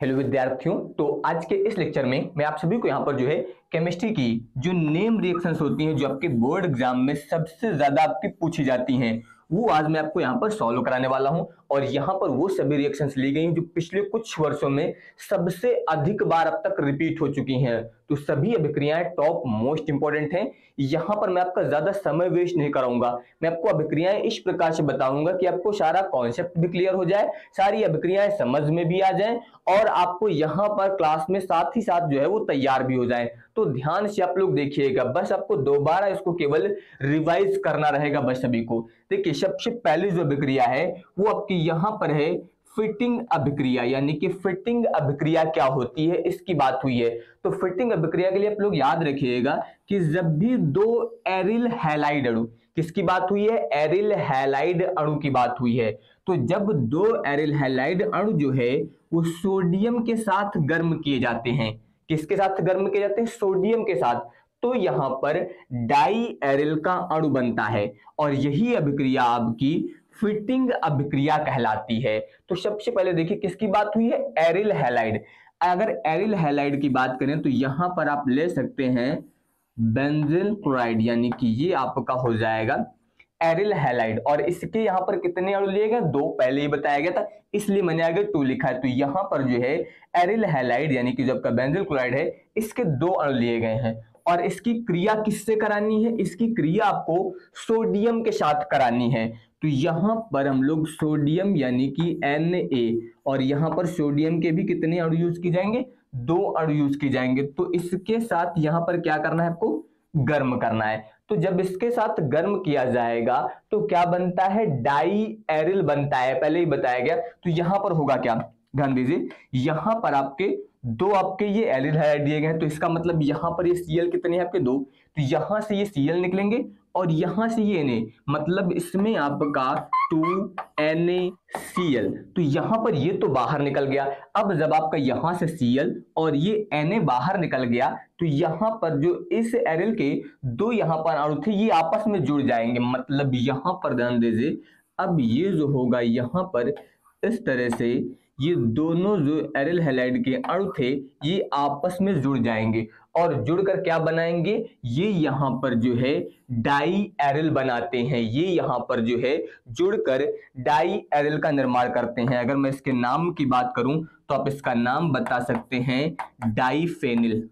Hello विद्यार्थियों। तो आज के इस लेक्चर में मैं आप सभी को यहाँ पर जो है केमिस्ट्री की जो नेम रिएक्शंस होती हैं जो आपके बोर्ड एग्जाम में सबसे ज्यादा आपकी पूछी जाती हैं वो आज मैं आपको यहाँ पर सॉल्व कराने वाला हूँ। और यहाँ पर वो सभी रिएक्शंस ली गई जो पिछले कुछ वर्षों में सबसे अधिक बार अब तक रिपीट हो चुकी हैं। तो सभी अभिक्रियाएं टॉप मोस्ट इंपॉर्टेंट हैं। यहाँ पर मैं आपका ज्यादा समय वेस्ट नहीं कराऊंगा। मैं आपको अभिक्रियाएं इस प्रकार से बताऊंगा कि आपको सारा कॉन्सेप्ट भी क्लियर हो जाए, सारी अभिक्रियाएं समझ में भी आ जाए और आपको यहाँ पर क्लास में साथ ही साथ जो है वो तैयार भी हो जाए। तो ध्यान से आप लोग देखिएगा, बस आपको दोबारा इसको केवल रिवाइज करना रहेगा बस सभी को। देखिए सबसे पहली जो अभिक्रिया है वो आपकी यहाँ पर है फिटिंग अभिक्रिया, यानी कि फिटिंग अभिक्रिया क्या होती है इसकी बात हुई है। तो फिटिंग अभिक्रिया के लिए आप लोग याद रखिएगा कि जब भी दो एरिल हैलाइड अणु, किसकी बात हुई है, एरिल हैलाइड अणु की बात हुई है। तो जब दो एरिल हैलाइड अणु जो है वो सोडियम के साथ गर्म किए जाते हैं, किसके साथ गर्म किए जाते हैं, सोडियम के साथ, तो यहां पर डाई एरिल का अणु बनता है और यही अभिक्रिया आपकी फिटिंग अभिक्रिया कहलाती है। तो सबसे पहले देखिए किसकी बात हुई है, एरिल हैलाइड। अगर एरिल हैलाइड की बात करें तो यहां पर आप ले सकते हैं बेंजील क्लोराइड, यानी कि ये आपका हो जाएगा एरिल हैलाइड। और इसके यहाँ पर कितने अणु लिए गए, दो, पहले ही बताया गया था इसलिए मैंने आगे 2 लिखा है। तो यहाँ पर जो है एरिल हैलाइड यानी कि जो आपका बेंजील क्लोराइड है इसके 2 अणु लिए गए हैं। और इसकी क्रिया किससे करानी है, इसकी क्रिया आपको सोडियम के साथ करानी है। तो यहाँ पर हम लोग सोडियम यानी कि Na और यहाँ पर सोडियम के भी कितने अणु यूज की जाएंगे, 2 अणु यूज की जाएंगे। तो इसके साथ यहाँ पर क्या करना है, आपको गर्म करना है। तो जब इसके साथ गर्म किया जाएगा तो क्या बनता है, डाई एरिल बनता है, पहले ही बताया गया। तो यहां पर होगा क्या, ध्यान दीजिए, यहां पर आपके दो आपके ये एरिल हैलाइड दिए गए हैं, तो इसका मतलब यहां पर ये Cl कितने हैं आपके, 2। तो यहां से ये Cl निकलेंगे और यहां से ये Na, मतलब इसमें आपका 2NaCl। तो यहां पर ये तो बाहर निकल गया। अब जब आपका यहां से Cl और ये Na बाहर निकल गया तो यहां पर जो इस एरिल के 2 यहां पर अणु थे ये आपस में जुड़ जाएंगे। मतलब यहां पर ध्यान दीजिए, अब ये जो होगा यहां पर इस तरह से ये दोनों जो एरिल हैलाइड के अणु थे ये आपस में जुड़ जाएंगे और जुड़कर क्या बनाएंगे, ये यहां पर जो है डाई एरिल बनाते हैं। ये यहां पर जो है जुड़कर डाई एरिल का निर्माण करते हैं। अगर मैं इसके नाम की बात करूं तो आप इसका नाम बता सकते हैं डाईफेनिल।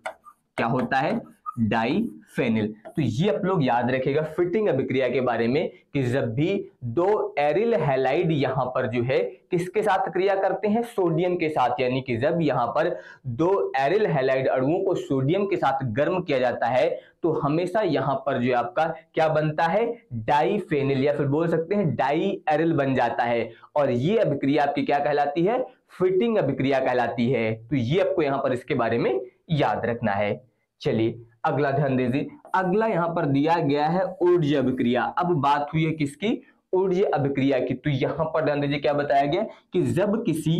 क्या होता है, डाईफेनिल। तो ये आप लोग याद रखिएगा फिटिंग अभिक्रिया के बारे में कि जब भी दो एरिल हैलाइड यहां पर जो है किसके साथ क्रिया करते हैं, सोडियम के साथ, यानी कि जब यहां पर दो एरिल हैलाइड अणुओं को सोडियम के साथ गर्म किया जाता है तो हमेशा यहां पर जो आपका क्या बनता है, डाईफेनिल या फिर बोल सकते हैं डाई एरिल बन जाता है। और ये अभिक्रिया आपकी क्या कहलाती है, फिटिंग अभिक्रिया कहलाती है। तो ये आपको यहां पर इसके बारे में याद रखना है। चलिए अगला ध्यान दीजिए, अगला यहां पर दिया गया है ऊर्जा अभिक्रिया। अब बात हुई है किसकी, ऊर्जा अभिक्रिया की। तो यहां पर ध्यान दीजिए क्या बताया गया कि जब किसी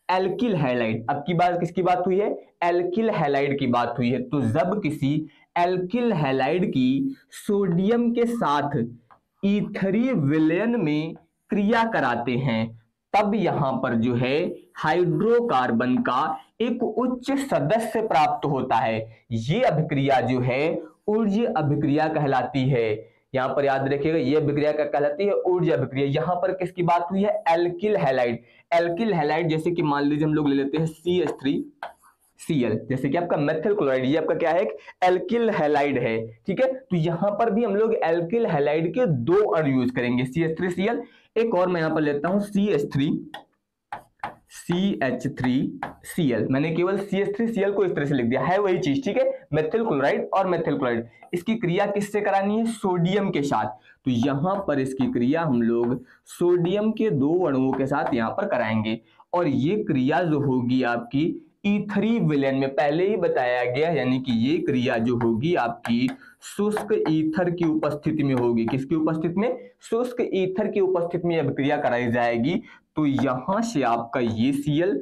एल्किल हैलाइड, अब की बात किसकी बात हुई है, एल्किल हैलाइड की बात हुई है। तो जब किसी एल्किल हैलाइड की सोडियम के साथ ईथरी विलयन में क्रिया कराते हैं तब यहां पर जो है हाइड्रोकार्बन का एक उच्च सदस्य प्राप्त होता है। ये अभिक्रिया जो है ऊर्जा अभिक्रिया कहलाती है। यहां पर याद रखिएगा ये अभिक्रिया क्या कहलाती है, ऊर्जा अभिक्रिया। यहां पर किसकी बात हुई है, एल्किल हैलाइड। एल्किल हैलाइड जैसे कि मान लीजिए हम लोग ले लेते हैं CH3Cl, जैसे कि आपका मेथिल क्लोराइड, ये आपका क्या है, एक एल्किल हैलाइड है, ठीक है। तो यहां पर भी हम लोग एल्किल हैलाइड के 2 अणु यूज करेंगे, CH3Cl। एक और मैं यहां पर लेता हूं CH3Cl। मैंने केवल CH3Cl को इस तरह से लिख दिया है, वही चीज, ठीक है, मेथिल क्लोराइड और मेथिल क्लोराइड। इसकी क्रिया किससे करानी है, सोडियम के साथ। तो यहां पर इसकी क्रिया हम लोग सोडियम के 2 अणुओं के साथ यहां पर कराएंगे और ये क्रिया जो होगी आपकी ईथरी विलयन में, पहले ही बताया गया, यानी कि ये क्रिया जो होगी आपकी शुष्क ईथर की उपस्थिति में होगी। किसकी उपस्थिति में, शुष्क ईथर की उपस्थिति में अभिक्रिया कराई जाएगी। तो यहां से आपका ये Cl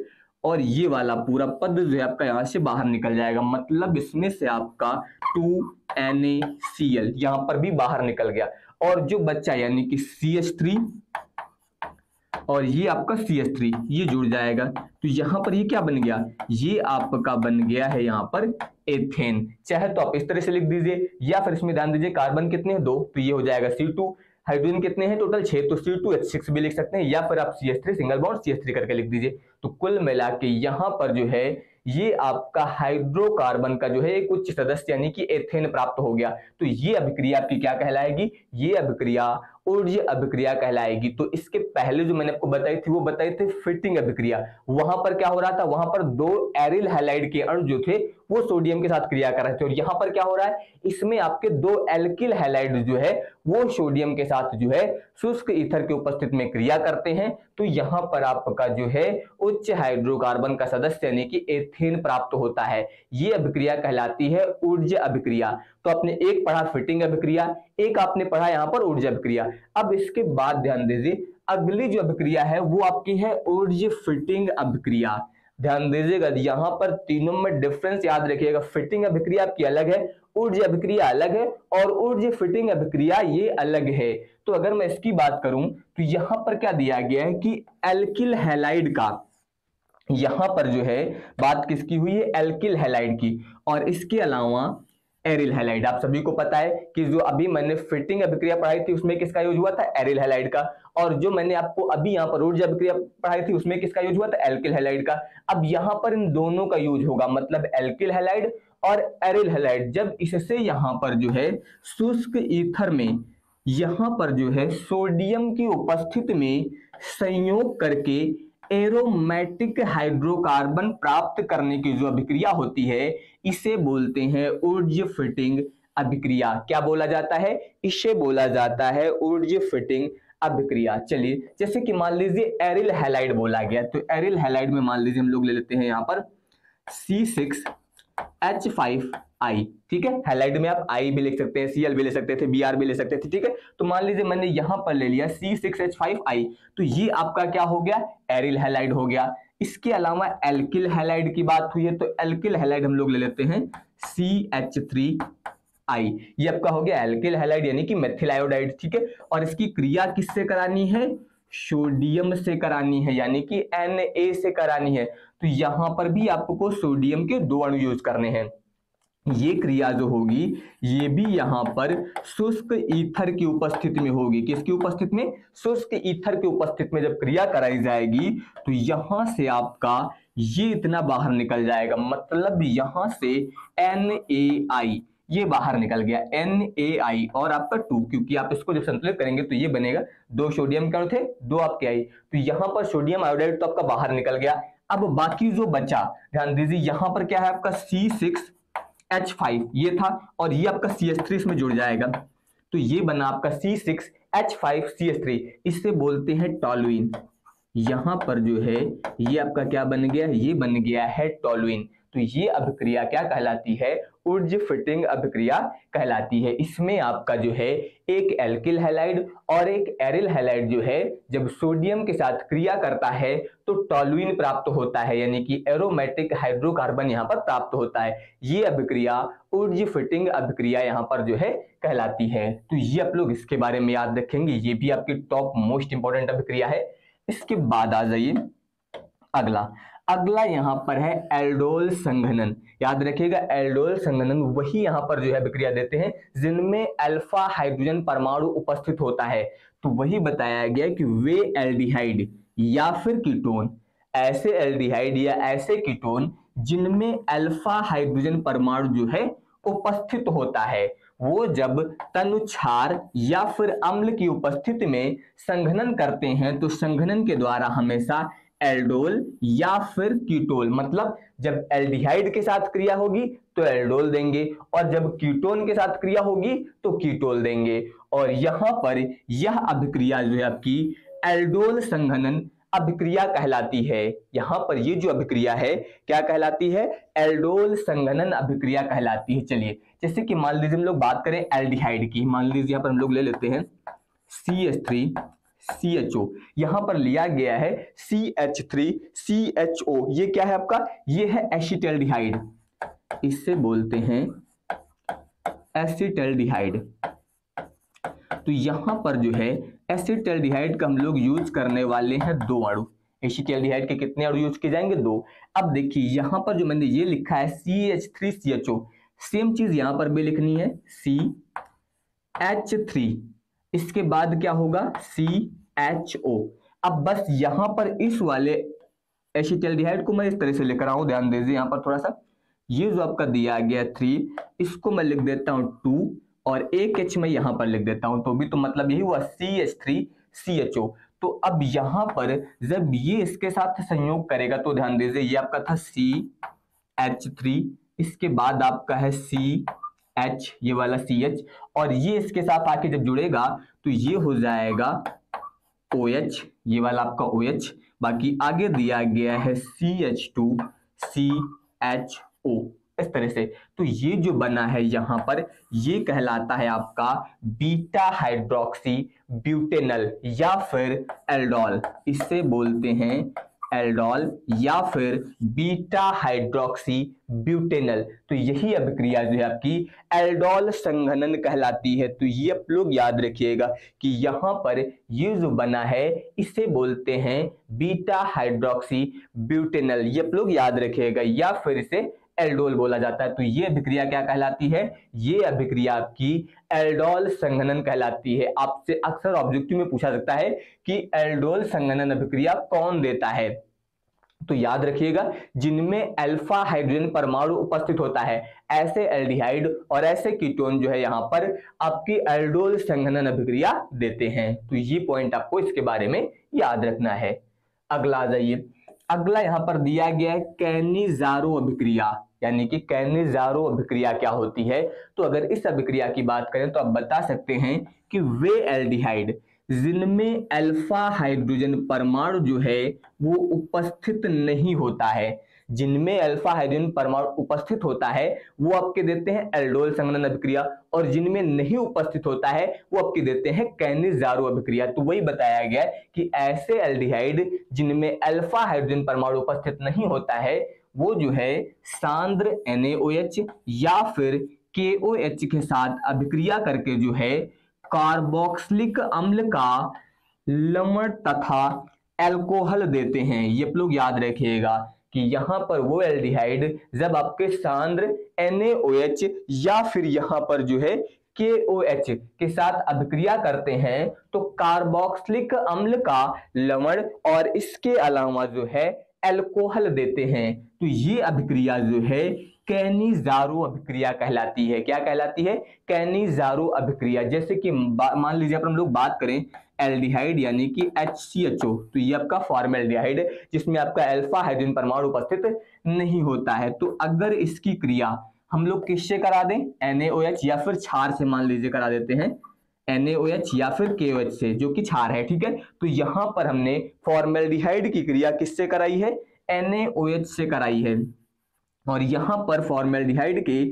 और ये वाला पूरा पद जो है आपका यहां से बाहर निकल जाएगा। मतलब इसमें से आपका 2NaCl यहां पर भी बाहर निकल गया और जो बच्चा यानी कि CH3 और ये आपका CH3 ये जुड़ जाएगा। तो यहाँ पर ये क्या बन गया, ये आपका बन गया है यहाँ पर एथेन। चाहे तो आप इस तरह से लिख दीजिए, या फिर इसमें ध्यान दीजिए कार्बन कितने हैं 2, तो ये हो जाएगा C2। हाइड्रोजन कितने हैं टोटल 6, तो C2H6 भी लिख सकते हैं, या फिर आप CH3 सिंगल बॉन्ड CH3 करके लिख दीजिए। तो कुल मिला के यहाँ पर जो है ये आपका हाइड्रोकार्बन का जो है एक उच्च सदस्य यानी कि एथेन प्राप्त हो गया। तो ये अभिक्रिया आपकी क्या कहलाएगी, ये अभिक्रिया ऊर्ज अभिक्रिया कहलाएगी। तो इसके पहले जो मैंने आपको बताई थी वो बताई थी फिटिंग अभिक्रिया। वहां पर क्या हो रहा था, वहां पर 2 एरिल हैलाइड के अणु जो थे वो सोडियम के साथ क्रिया कर रहे थे, और यहां पर क्या हो रहा है, इसमें आपके 2 एल्किल हैलाइड जो है वो सोडियम के साथ जो है शुष्क ईथर के उपस्थिति में क्रिया करते हैं। तो यहां पर आपका जो है उच्च हाइड्रोकार्बन का सदस्य यानी कि एथेन प्राप्त होता है। ये अभिक्रिया कहलाती है ऊर्जा अभिक्रिया। तो आपने एक पढ़ा फिटिंग अभिक्रिया, एक आपने पढ़ा यहां पर ऊर्जा अभिक्रिया। अब इसके बाद ध्यान दीजिए अगली जो अभिक्रिया है वो आपकी है ऊर्जा फिटिंग अभिक्रिया। ध्यान दीजिएगा यहां पर तीनों में डिफरेंस याद रखिएगा, फिटिंग अभिक्रिया आपकी अलग है, ऊर्जा अभिक्रिया अलग है, और ऊर्जा फिटिंग अभिक्रिया ये अलग है। तो अगर मैं इसकी बात करूं तो यहां पर क्या दिया गया है कि एल्किल हैलाइड का, यहां पर जो है बात किसकी हुई है, एल्किल हैलाइड की, और इसके अलावा एरिल हैलाइड। आप सभी को पता है कि जो अभी मैंने फिटिंग अभिक्रिया पढ़ाई थी उसमें किसका यूज हुआ था, एरिल हैलाइड का, और जो मैंने आपको अभी यहाँ पर ऊर्जा अभिक्रिया पढ़ाई थी उसमें किसका यूज हुआ था, एल्किल हैलाइड का। अब यहाँ पर इन दोनों का यूज होगा, मतलब एल्किल हैलाइड और एरिल हैलाइड। जब इससे यहाँ पर जो है शुष्क ईथर में यहाँ पर जो है सोडियम की उपस्थिति में संयोग करके एरोमेटिक हाइड्रोकार्बन प्राप्त करने की जो अभिक्रिया होती है इसे बोलते हैं ऊर्जा फिटिंग अभिक्रिया। क्या बोला जाता है, इसे बोला जाता है ऊर्जा फिटिंग अभिक्रिया। चलिए जैसे कि मान लीजिए एरिल हैलाइड बोला गया, तो एरिल हैलाइड में मान लीजिए हम लोग ले लेते हैं यहाँ पर C6H5I, ठीक है। हैलाइड में आप I भी लिख सकते हैं, Cl भी ले सकते थे, Br भी ले सकते थे, ठीक है। तो मान लीजिए मैंने यहां पर ले लिया C6H5I, तो ये आपका क्या हो गया, एरिल हैलाइड हो गया। इसके अलावा एल्किल हैलाइड की बात हुई है, तो एल्किल हैलाइड हम लोग ले लेते हैं CH3I, ये आपका हो गया एल्किल हैलाइड यानी कि मेथिल आयोडाइड, ठीक है। और इसकी क्रिया किससे करानी है, सोडियम से करानी है, यानी कि Na से करानी है। तो यहां पर भी आपको सोडियम के 2 अणु यूज करने हैं। ये क्रिया जो होगी ये भी यहां पर शुष्क ईथर की उपस्थिति में होगी। किसकी उपस्थिति में, शुष्क ईथर की उपस्थिति में जब क्रिया कराई जाएगी तो यहां से आपका ये इतना बाहर निकल जाएगा, मतलब यहां से NaI ये बाहर निकल गया, NaI और आपका 2, क्योंकि आप इसको जब संतुलित करेंगे तो ये बनेगा 2 सोडियम के अणु थे 2 आपके आई, तो यहां पर सोडियम आयोडाइड तो आपका बाहर निकल गया। अब बाकी जो बचा ध्यान दीजिए यहां पर क्या है आपका C6H5 ये था, और ये आपका CH3 इसमें जुड़ जाएगा, तो ये बना आपका C6H5CH3, इससे बोलते हैं टॉलुइन। यहां पर जो है ये आपका क्या बन गया, ये बन गया है टॉलुइन। तो ये अभिक्रिया क्या कहलाती है, ऊर्जा फिटिंग अभिक्रिया कहलाती है। इसमें आपका जो है एक एल्किल हैलाइड और एक एरिल हैलाइड जो है जब सोडियम के साथ क्रिया करता है तो टॉलुइन प्राप्त होता है, यानी कि एरोमेटिक हाइड्रोकार्बन यहाँ पर प्राप्त होता है। ये अभिक्रिया ऊर्जा फिटिंग अभिक्रिया यहाँ पर जो है कहलाती है। तो ये आप लोग इसके बारे में याद रखेंगे, ये भी आपकी टॉप मोस्ट इंपॉर्टेंट अभिक्रिया है। इसके बाद आ जाइए अगला यहां पर है एल्डोल संघनन। याद रखिएगा एल्डोल संघनन वही यहां पर जो है अभिक्रिया देते हैं जिनमें अल्फा हाइड्रोजन परमाणु उपस्थित होता है। तो वही बताया गया कि वे एल्डिहाइड या फिर कीटोन, ऐसे एल्डिहाइड या ऐसे कीटोन जिनमें अल्फा हाइड्रोजन परमाणु जो है उपस्थित होता है, वो जब तनुक्षार या फिर अम्ल की उपस्थिति में संघनन करते हैं तो संघनन के द्वारा हमेशा एल्डोल या फिर कीटोल, मतलब जब एल्डिहाइड के साथ क्रिया होगी तो एल्डोल देंगे और जब कीटोन के साथ क्रिया होगी तो कीटोल देंगे। और यहां पर यह अभिक्रिया जो है आपकी एल्डोल संघनन अभिक्रिया कहलाती है। यहां पर ये जो अभिक्रिया है क्या कहलाती है, एल्डोल संघनन अभिक्रिया कहलाती है। चलिए जैसे कि मान लीजिए हम लोग बात करें एल्डिहाइड की, मान लीजिए यहां पर हम लोग ले लेते हैं CH3CHO, यहां पर लिया गया है CH3CHO, ये क्या है आपका, ये है एसिटल्डिहाइड, इससे बोलते हैं एसिटल्डिहाइड। तो यहां पर जो है एसिटाल्डिहाइड का हम लोग यूज करने वाले हैं 2 अणु। एसिटाल्डिहाइड के कितने अणु यूज किए जाएंगे? 2। अब देखिए यहां पर जो मैंने ये लिखा है CH3CHO, सेम चीज यहां पर भी लिखनी है CH3, इसके बाद क्या होगा CHO। अब बस यहां पर इस वाले एसिटाल्डिहाइड को मैं इस तरह से लेकर आऊं, ध्यान दीजिए यहां पर थोड़ा सा, ये जो आपका दिया गया 3, इसको मैं लिख देता हूं 2 और एक H मैं यहां पर लिख देता हूं, तो भी तो मतलब यही हुआ CH3CHO। तो अब यहां पर जब ये इसके साथ संयोग करेगा तो ध्यान दीजिए ये आपका था CH3, इसके बाद आपका है CH, ये वाला CH, और ये इसके साथ आके जब जुड़ेगा तो ये हो जाएगा OH, ये वाला आपका OH, बाकी आगे दिया गया है CH2CHO, इस तरह से। तो ये जो बना है यहां पर, ये कहलाता है आपका बीटा हाइड्रोक्सी ब्यूटेनल या फिर एल्डोल, इससे बोलते हैं एल्डोल या फिर बीटा हाइड्रोक्सी ब्यूटेनल। तो यही अभिक्रिया जो है आपकी एल्डोल संघनन कहलाती है। तो ये आप लोग याद रखिएगा कि यहां पर ये जो बना है इसे बोलते हैं बीटा हाइड्रोक्सी ब्यूटेनल, ये आप लोग याद रखिएगा, या फिर इसे एल्डोल बोला जाता है। तो ये अभिक्रिया क्या कहलाती है? ये अभिक्रिया आपकी एल्डोल संघनन कहलाती है। आपसे अक्सर ऑब्जेक्टिव में पूछा सकता है कि एल्डोल संघनन अभिक्रिया कौन देता है, तो याद रखिएगा जिनमें अल्फा हाइड्रोजन परमाणु उपस्थित होता है, ऐसे एल्डिहाइड और ऐसे कीटोन जो है यहां पर आपकी एल्डोल संघनन अभिक्रिया देते हैं। तो ये पॉइंट आपको इसके बारे में याद रखना है। अगला आ जाइए, अगला यहां पर दिया गया है कैनिजारो अभिक्रिया, यानी कि कैनिजारो अभिक्रिया क्या होती है? तो अगर इस अभिक्रिया की बात करें तो आप बता सकते हैं कि वे एल्डिहाइड जिनमें अल्फा हाइड्रोजन परमाणु जो है वो उपस्थित नहीं होता है, जिनमें अल्फा हाइड्रोजन परमाणु उपस्थित होता है वो आपके देते हैं एल्डोल संघनन अभिक्रिया, और जिनमें नहीं उपस्थित होता है वो आपके देते हैं कैनिजारो अभिक्रिया। तो वही बताया गया कि ऐसे एल्डिहाइड जिनमें अल्फा हाइड्रोजन परमाणु उपस्थित नहीं होता है वो जो है सांद्र NaOH या फिर KOH के साथ अभिक्रिया करके जो है कार्बोक्सिलिक अम्ल का लवण तथा अल्कोहल देते हैं। ये आप लोग याद रखिएगा कि यहां पर वो एल्डिहाइड जब आपके सांद्र NaOH या फिर यहां पर जो है KOH के साथ अभिक्रिया करते हैं तो कार्बोक्सिलिक अम्ल का लवण और इसके अलावा जो है अल्कोहल देते हैं। तो ये अभिक्रिया जो है कैनिजारो अभिक्रिया कहलाती है। क्या कहलाती है? कैनिजारो अभिक्रिया। जैसे कि मान लीजिए अपन हम लोग बात करें एल्डिहाइड यानी कि HCHO, तो ये आपका फॉर्मल्डिहाइड जिसमें आपका अल्फा हाइड्रोजन परमाणु उपस्थित नहीं होता है। तो अगर इसकी क्रिया हम लोग किससे करा दें? NaOH या फिर क्षार से मान लीजिए करा देते हैं, NaOH या फिर KOH से, जो कि क्षार है, ठीक है। तो यहां पर हमने फॉर्मल्डिहाइड की क्रिया किससे कराई है? NaOH से कराई है, और यहां पर फॉर्मल्डिहाइड के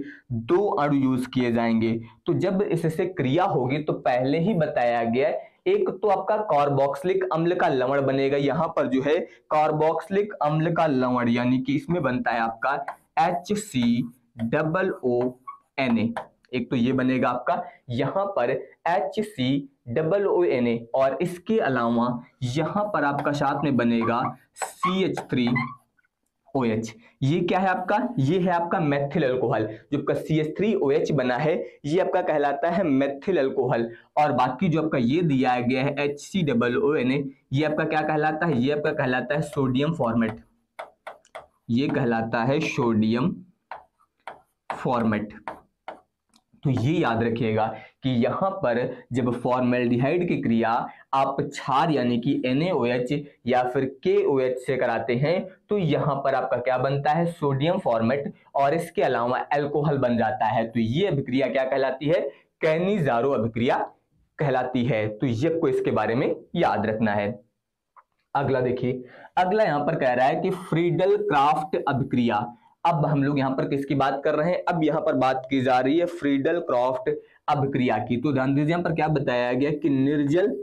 2 अणु यूज किए जाएंगे। तो जब इससे क्रिया होगी तो पहले ही बताया गया, एक तो आपका कार्बोक्सिलिक अम्ल का लवण बनेगा, यहां पर जो है कार्बोक्सिलिक अम्ल का लवण यानी कि इसमें बनता है आपका HCOONA, एक तो ये बनेगा आपका यहां पर HCOONA, और इसके अलावा यहां पर आपका साथ में बनेगा CH3OH। ये क्या है आपका? ये है आपका मेथिल अल्कोहल। जो आपका CH3OH बना है ये आपका कहलाता है मेथिल अल्कोहल, और बाकी जो आपका ये दिया गया है HCOONA ये आपका क्या कहलाता है? ये आपका कहलाता है सोडियम फॉर्मेट, ये कहलाता है सोडियम फॉर्मेट। तो ये याद रखिएगा कि यहां पर जब फॉर्मल्डिहाइड की क्रिया आप क्षार यानी कि NaOH या फिर KOH से कराते हैं तो यहां पर आपका क्या बनता है? सोडियम फॉर्मेट, और इसके अलावा अल्कोहल बन जाता है। तो ये अभिक्रिया क्या कहलाती है? कैनिजारो अभिक्रिया कहलाती है। तो ये आपको इसके बारे में याद रखना है। अगला देखिए, अगला यहां पर कह रहा है कि फ्रीडल क्राफ्ट अभिक्रिया। अब हम लोग यहां पर किसकी बात कर रहे हैं? अब यहां पर बात की जा रही है फ्रीडल क्राफ्ट अभिक्रिया की। तो ध्यान दीजिए यहां पर क्या बताया गया कि निर्जल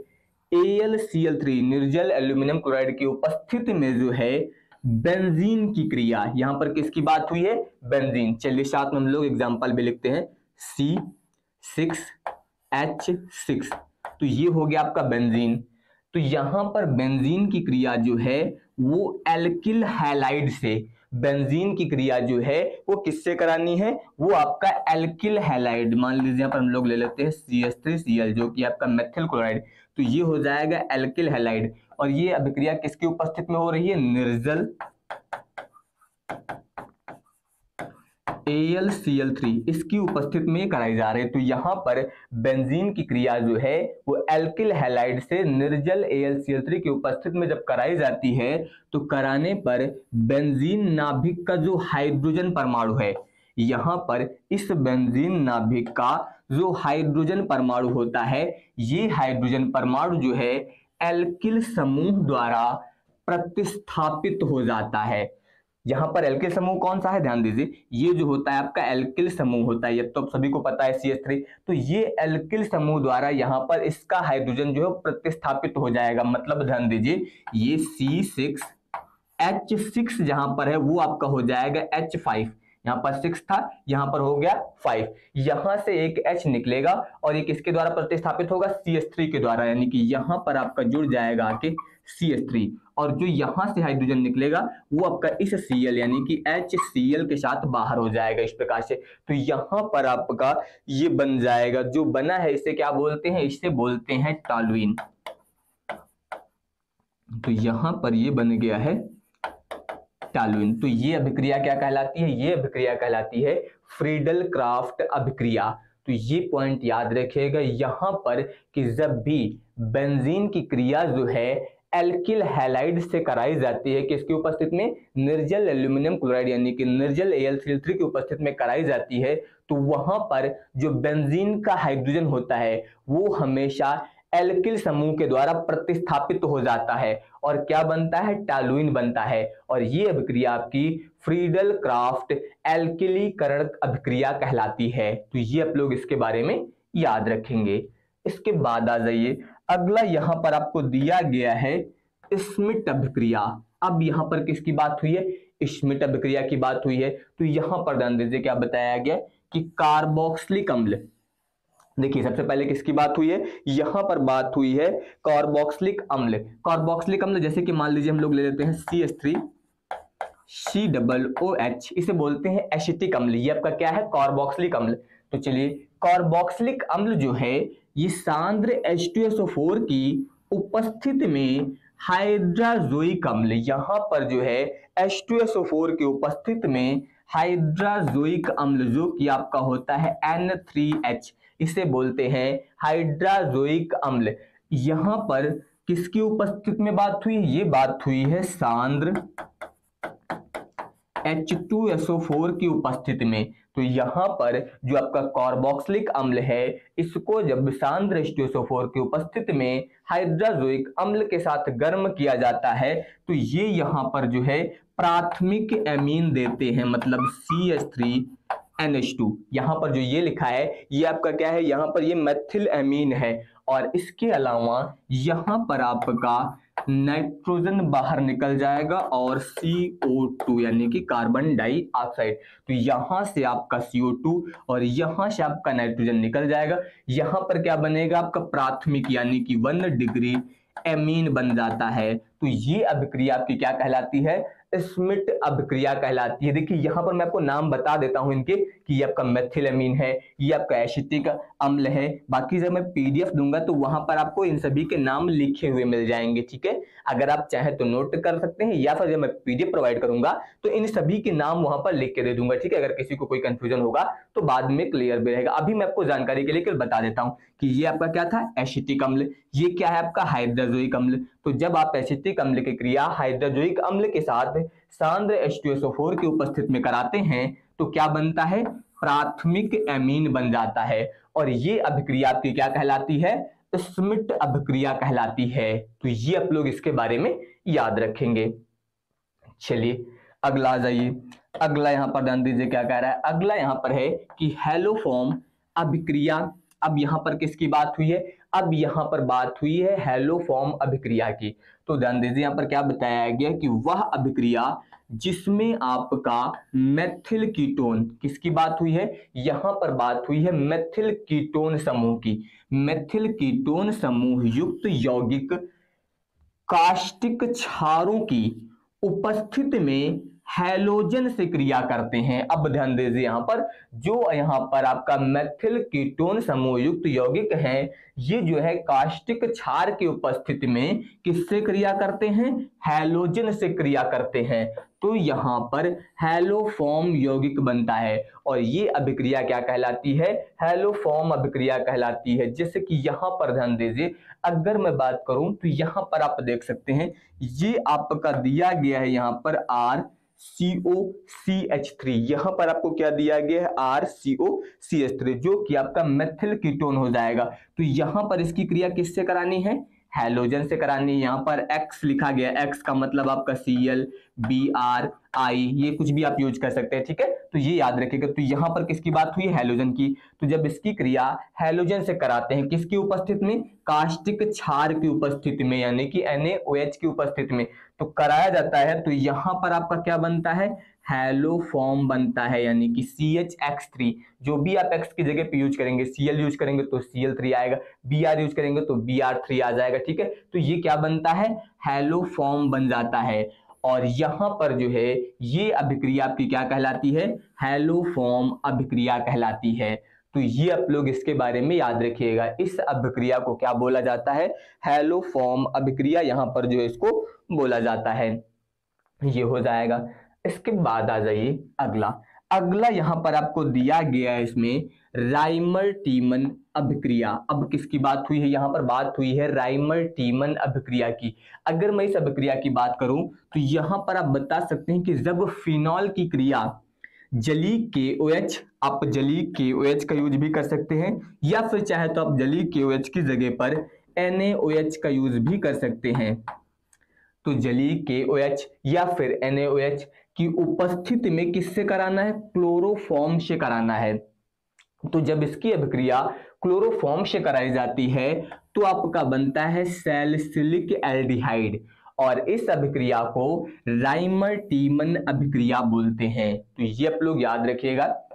AlCl3 निर्जल एल्यूमिनियम क्लोराइड की उपस्थिति में जो है बेंजीन की क्रिया, यहां पर किसकी बात हुई है? बेंजीन। चलिए साथ में हम लोग एग्जांपल भी लिखते हैं, C6H6 तो ये हो गया आपका बेंजीन। तो यहां पर बेंजीन की क्रिया जो है वो एल्किल हैलाइड से, बेंजीन की क्रिया जो है वो किससे करानी है, वो आपका एल्किल हैलाइड, मान लीजिए यहाँ पर हम लोग ले लेते हैं CH3Cl जो कि आपका मेथिल क्लोराइड, तो ये हो जाएगा एल्किल हैलाइड। और ये अभिक्रिया किसकी उपस्थिति में हो रही है, निर्जल AlCl3 इसकी उपस्थिति में कराई जा रही है। तो यहाँ पर बेंजीन की क्रिया जो है वो एल्किल हैलाइड से निर्जल AlCl3 की उपस्थिति में जब कराई जाती है तो कराने पर बेंजीन नाभिक का जो हाइड्रोजन परमाणु है, यहाँ पर इस बेंजीन नाभिक का जो हाइड्रोजन परमाणु होता है, ये हाइड्रोजन परमाणु जो है एल्किल समूह द्वारा प्रतिस्थापित हो जाता है। यहां पर एल्किल समूह कौन सा है, ध्यान दीजिए, ये जो होता है आपका एल्किल समूह होता है, ये तो आप सभी को पता है CH3। तो ये एल्किल समूह द्वारा यहाँ पर इसका हाइड्रोजन जो है प्रतिस्थापित हो जाएगा। मतलब ध्यान दीजिए, ये C6H6 जहां पर है वो आपका हो जाएगा H5, यहाँ पर 6 था, यहाँ पर हो गया 5, यहां से एक H निकलेगा और एक इसके द्वारा प्रतिस्थापित होगा CH3 के द्वारा, यानी कि यहां पर आपका जुड़ जाएगा आके CH3, और जो यहां से हाइड्रोजन निकलेगा वो आपका इस Cl यानी कि HCl के साथ बाहर हो जाएगा इस प्रकार से। तो यहां पर आपका ये बन जाएगा, जो बना है इसे क्या बोलते हैं, इसे बोलते हैं टॉलुइन। तो यहां पर ये बन गया है टॉलुइन। तो ये अभिक्रिया क्या कहलाती है, ये अभिक्रिया कहलाती है फ्रीडल क्राफ्ट अभिक्रिया। तो ये पॉइंट याद रखिएगा यहां पर कि जब भी बेंजीन की क्रिया जो है एल्किल हैलाइड से कराई जाती है, किसकी उपस्थिति में, निर्जल एल्यूमिनियम क्लोराइड यानी कि निर्जल AlCl3 की उपस्थिति में कराई जाती है, तो वहां पर जो बेंजीन का हाइड्रोजन होता है वो हमेशा एल्किल समूह के द्वारा प्रतिस्थापित हो जाता है और क्या बनता है, टॉलुइन बनता है। और ये अभिक्रिया आपकी फ्रीडल क्राफ्ट एल्किलीकरण अभिक्रिया कहलाती है। तो ये आप लोग इसके बारे में याद रखेंगे। इसके बाद आ जाइए, अगला यहां पर आपको दिया गया है श्मिट अभिक्रिया। अब यहां पर किसकी बात हुई है, श्मिट अभिक्रिया की बात हुई है। तो यहां पर ध्यान दीजिए क्या बताया गया कि कार्बोक्सिलिक अम्ल, देखिए सबसे पहले किसकी बात हुई है, यहां पर बात हुई है कार्बोक्सिलिक अम्ल। कार्बोक्सिलिक अम्ल जैसे कि मान लीजिए हम लोग ले लेते हैं CH3COOH, इसे बोलते हैं एसिटिक अम्ल। ये आपका क्या है, कार्बोक्सिलिक अम्ल। तो चलिए, कार्बोक्सिलिक अम्ल जो है ये सांद्र H2SO4 की उपस्थिति में हाइड्राजोइक अम्ल, यहां पर जो है H2SO4 की उपस्थिति में हाइड्राजोइक अम्ल जो कि आपका होता है N3H, इसे बोलते हैं हाइड्राजोइक अम्ल। यहां पर किसकी उपस्थिति में बात हुई, ये बात हुई है सांद्र H2SO4 की उपस्थिति में। तो यहां पर जो आपका कार्बोक्सिलिक अम्ल है, इसको जब सांद्र H2SO4 की उपस्थिति में हाइड्राजोइक अम्ल के साथ गर्म किया जाता है तो ये यहां पर जो है प्राथमिक एमीन देते हैं, मतलब CH3NH2। यहां पर जो ये लिखा है ये आपका क्या है, यहां पर ये मेथिल एमीन है। और इसके अलावा यहां पर आपका नाइट्रोजन बाहर निकल जाएगा और CO2 यानी कि कार्बन डाइऑक्साइड। तो यहां से आपका CO2 और यहां से आपका नाइट्रोजन निकल जाएगा। यहां पर क्या बनेगा, आपका प्राथमिक यानी कि 1 डिग्री एमीन बन जाता है। तो ये अभिक्रिया आपकी क्या कहलाती है, श्मिट अभिक्रिया कहलाती है। देखिए यहां पर मैं आपको नाम बता देता हूं इनके कि ये आपका मेथिल एमीन है, ये आपका एसिटिक अम्ल है। बाकी जब मैं PDF दूंगा तो वहां पर आपको इन सभी के नाम लिखे हुए मिल जाएंगे, ठीक है। अगर आप चाहें तो नोट कर सकते हैं, या फिर जब मैं PDF प्रोवाइड करूंगा तो इन सभी के नाम वहां पर लिख के दे दूंगा, ठीक है। अगर किसी को कोई कंफ्यूजन होगा तो बाद में क्लियर भी रहेगा। अभी मैं आपको जानकारी के लिए बता देता हूं कि ये आपका क्या था, एसिटिक अम्ल, ये क्या है आपका हाइड्राजोइक अम्ल। तो जब आप एसिटिक अम्ल की क्रिया हाइड्राजोइक अम्ल के साथ सांद्र H2SO4 की उपस्थिति में कराते हैं तो क्या बनता है, प्राथमिक एमीन बन जाता है। और ये अभिक्रिया आपकी क्या कहलाती है, श्मिट अभिक्रिया कहलाती है। तो ये आप लोग इसके बारे में याद रखेंगे। चलिए अगला आ जाइए, अगला यहां पर ध्यान दीजिए क्या कह रहा है, अगला यहां पर है कि हेलोफॉर्म अभिक्रिया। अब यहां पर किसकी बात हुई है, अब यहां पर बात हुई है हेलोफॉर्म अभिक्रिया की। तो ध्यान दीजिए यहां पर क्या बताया गया कि वह अभिक्रिया जिसमें आपका मेथिल कीटोन, किसकी बात हुई है, यहां पर बात हुई है मेथिल कीटोन समूह की। मेथिल कीटोन समूह युक्त यौगिक कास्टिक क्षारों की उपस्थिति में हैलोजन से क्रिया करते हैं। अब ध्यान दीजिए यहां पर, जो यहां पर आपका मेथिल कीटोन समूह युक्त यौगिक है, ये जो है कास्टिक क्षार की उपस्थिति में किससे क्रिया करते हैं, हैलोजन से क्रिया करते हैं। तो यहां पर हैलोफॉर्म यौगिक बनता है और ये अभिक्रिया क्या कहलाती है, हैलोफॉर्म अभिक्रिया कहलाती है। जैसे कि यहां पर ध्यान दीजिए, अगर मैं बात करूं तो यहां पर आप देख सकते हैं, ये आपका दिया गया है यहां पर RCOCH3, यहां पर आपको क्या दिया गया है, RCOCH3, जो कि आपका मेथिल कीटोन हो जाएगा। तो यहां पर इसकी क्रिया किससे करानी है, हैलोजन से करानी है। यहाँ पर X लिखा गया, X का मतलब आपका Cl, Br, I, ये कुछ भी आप यूज कर सकते हैं, ठीक है। तो ये याद रखिएगा। तो यहाँ पर किसकी बात हुई, हैलोजन की। तो जब इसकी क्रिया हैलोजन से कराते हैं, किसकी उपस्थिति में, कास्टिक क्षार की उपस्थिति में, यानी कि NaOH की उपस्थिति में तो कराया जाता है। तो यहाँ पर आपका क्या बनता है, हैलोफॉर्म बनता है, यानी कि CHX3। जो भी आप X की जगह पे यूज करेंगे, Cl यूज करेंगे तो Cl3 आएगा, Br यूज करेंगे तो Br3 आ जाएगा, ठीक है। तो ये क्या बनता है, हैलोफॉर्म बन जाता है। और यहां पर जो है ये अभिक्रिया आपकी क्या कहलाती है, हैलोफॉर्म अभिक्रिया कहलाती है। तो ये आप लोग इसके बारे में याद रखिएगा, इस अभिक्रिया को क्या बोला जाता है, हैलोफॉर्म अभिक्रिया यहां पर जो है इसको बोला जाता है। ये हो जाएगा। इसके बाद आ जाइए अगला यहां पर आपको दिया गया है इसमें राइमर-टीमन अभिक्रिया। अब किसकी बात हुई है, यहां पर बात हुई है राइमर-टीमन अभिक्रिया की। अगर मैं इस अभिक्रिया की बात करूं तो यहां पर आप बता सकते हैं कि जब फिनॉल की क्रिया जलीय KOH, आप जलीय KOH का यूज भी कर सकते हैं, या फिर चाहे तो आप जलीय KOH की जगह पर NaOH का यूज भी कर सकते हैं। तो जलीय KOH या फिर NaOH की उपस्थिति में किससे कराना है, क्लोरोफॉर्म से कराना है। तो जब इसकी अभिक्रिया क्लोरोफॉर्म से कराई जाती है तो आपका बनता है सैलिसिलिक एल्डिहाइड, और इस अभिक्रिया को राइमर-टीमन अभिक्रिया बोलते हैं। तो ये आप लोग याद रखिएगा।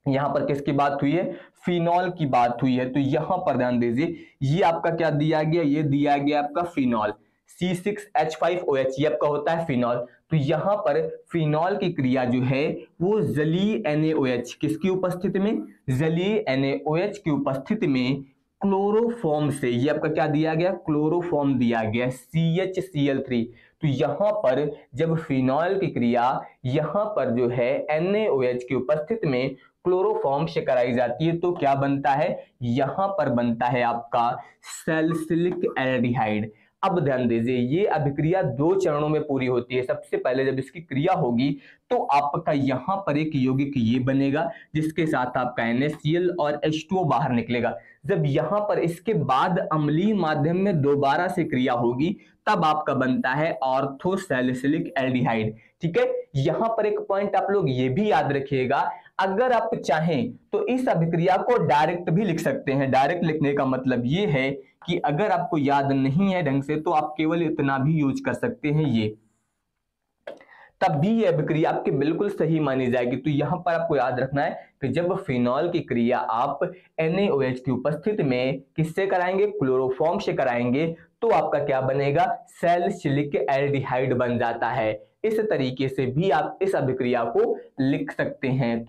यहां पर किसकी बात हुई है, फिनॉल की बात हुई है। तो यहां पर ध्यान दीजिए, ये आपका क्या दिया गया, ये दिया गया आपका फिनॉल C6H5OH, ये आपका होता है फिनॉल। तो यहां पर फिनॉल की क्रिया जो है वो जलीय NaOH किसकी उपस्थिति में, जलीय NaOH की उपस्थिति में क्लोरोफॉर्म से, ये आपका क्या दिया गया, क्लोरोफॉर्म दिया गया CHCl3। तो यहां पर जब फिनॉल की क्रिया यहां पर जो है NaOH की उपस्थिति में क्लोरोफॉर्म से कराई जाती है तो क्या बनता है, यहां पर बनता है आपका सैलिसिलिक एल्डिहाइड। अब ध्यान दीजिए, ये अभिक्रिया 2 चरणों में पूरी होती है। सबसे पहले जब इसकी क्रिया होगी तो आपका यहां पर एक यौगिक ये बनेगा जिसके साथ आपका NaCl और H2O बाहर निकलेगा। जब यहां पर इसके बाद अम्लीय माध्यम में दोबारा से क्रिया होगी तब आपका बनता है ऑर्थोसैलिसिलिक एल्डिहाइड, ठीक है। यहां पर एक पॉइंट आप लोग ये भी याद रखिएगा, अगर आप चाहें तो इस अभिक्रिया को डायरेक्ट भी लिख सकते हैं। डायरेक्ट लिखने का मतलब ये है कि अगर आपको याद नहीं है ढंग से तो आप केवल इतना भी यूज कर सकते हैं, ये तब भी ये अभिक्रिया आपकी बिल्कुल सही मानी जाएगी। तो यहां पर आपको याद रखना है कि जब फिनॉल की क्रिया आप NaOH की उपस्थिति में किससे कराएंगे, क्लोरोफॉर्म से कराएंगे, तो आपका क्या बनेगा, सैलिसिलिक एल्डिहाइड बन जाता है। इस तरीके से भी आप इस अभिक्रिया को लिख सकते हैं।